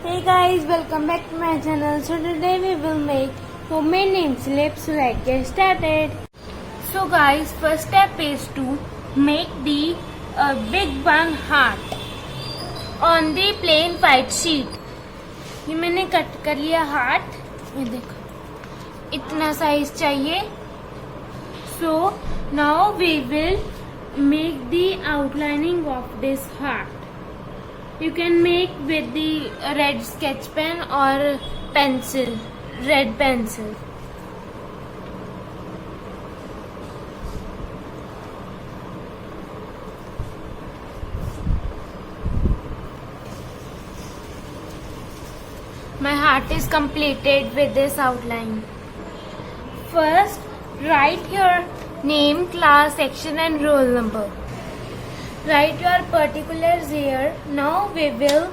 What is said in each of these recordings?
Hey guys, welcome back to my channel. So today we will make homemade name slip. So let's get started. So guys, first step is to make the big one heart on the plain white sheet. ये मैंने cut कर लिया heart. ये देखो इतना size चाहिए. So now we will make the outlining of this heart. You can make with the red sketch pen or pencil, red pencil. My heart is completed with this outline. First, write your name, class, section and roll number. Write your particulars here. Now we will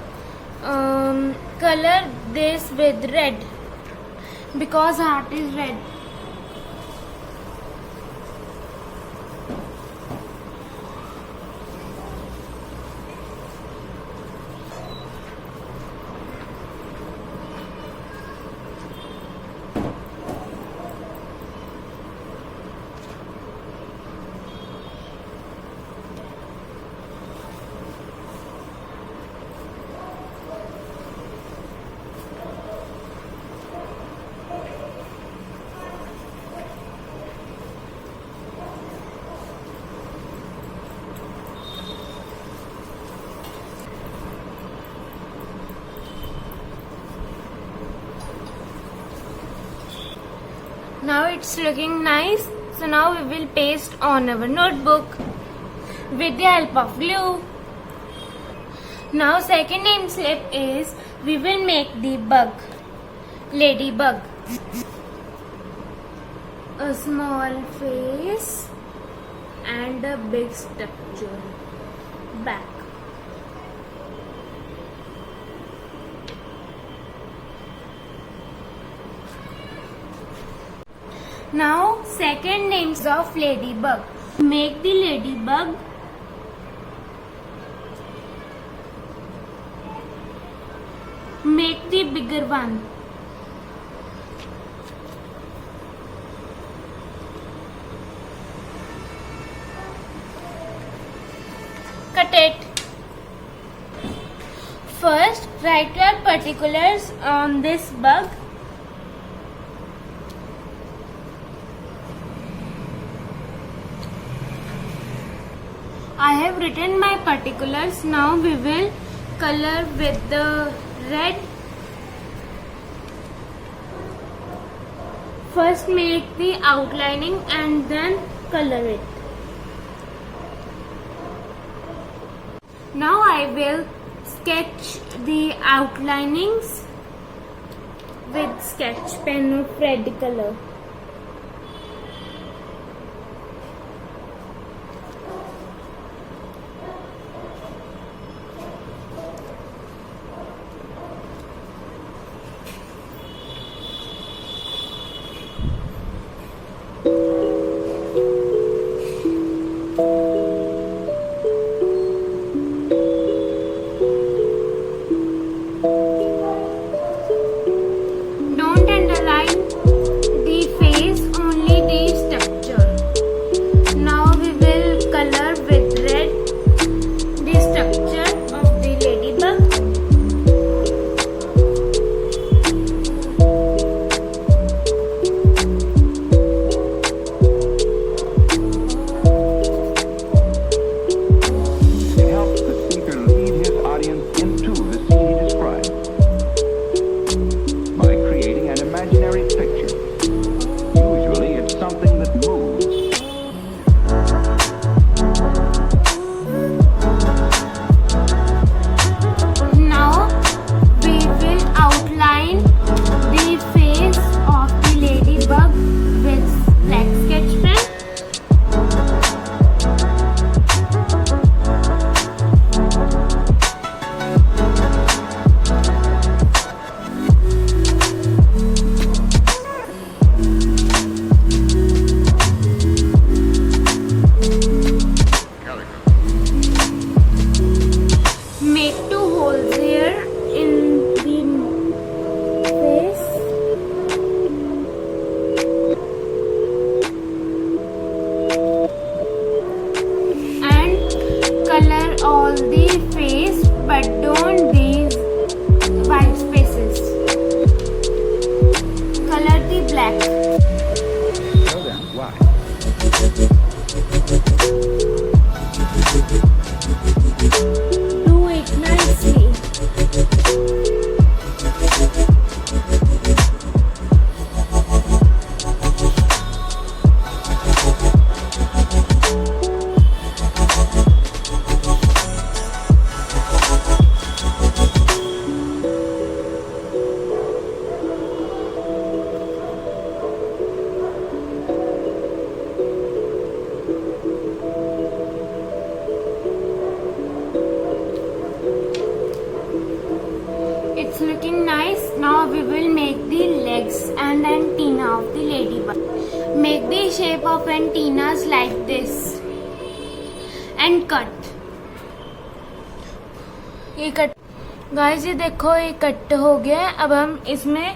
color this with red because heart is red. Now it's looking nice. So now we will paste on our notebook with the help of glue. Now second name slip is we will make the bug, ladybug. A small face and a big structure back. Now second names of ladybug. Make the ladybug make the bigger one. Cut it. First write your particulars on this bug. I have written my particulars. Now we will color with the red. First make the outlining and then color it. Now I will sketch the outlinings with sketch pen of red color. Don't underline the face, only the structure. Now we will color with red the structure of the ladybug. It helps the speaker lead his audience into the scene he describes. it's looking nice. Now we will make the legs and antenna of the ladybug. Make the shape of antennas like this and cut. ये cut guys, ये देखो ये cut हो गया है. अब हम इसमें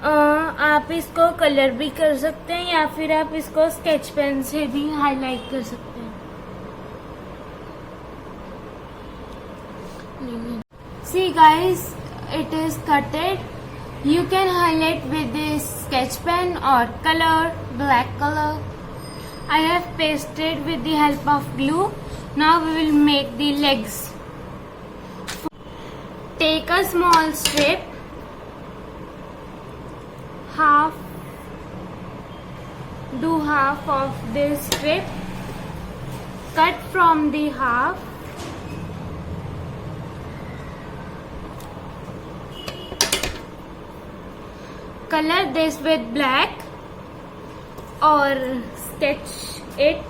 आप इसको कलर भी कर सकते हैं या फिर आप इसको स्केच पेन से भी हाईलाइट कर सकते हैं. See guys, it is cutted. You can highlight with this sketch pen or color, black color. I have pasted with the help of glue. Now we will make the legs. Take a small strip, do half of this strip, cut from the half. Color this with black or sketch it.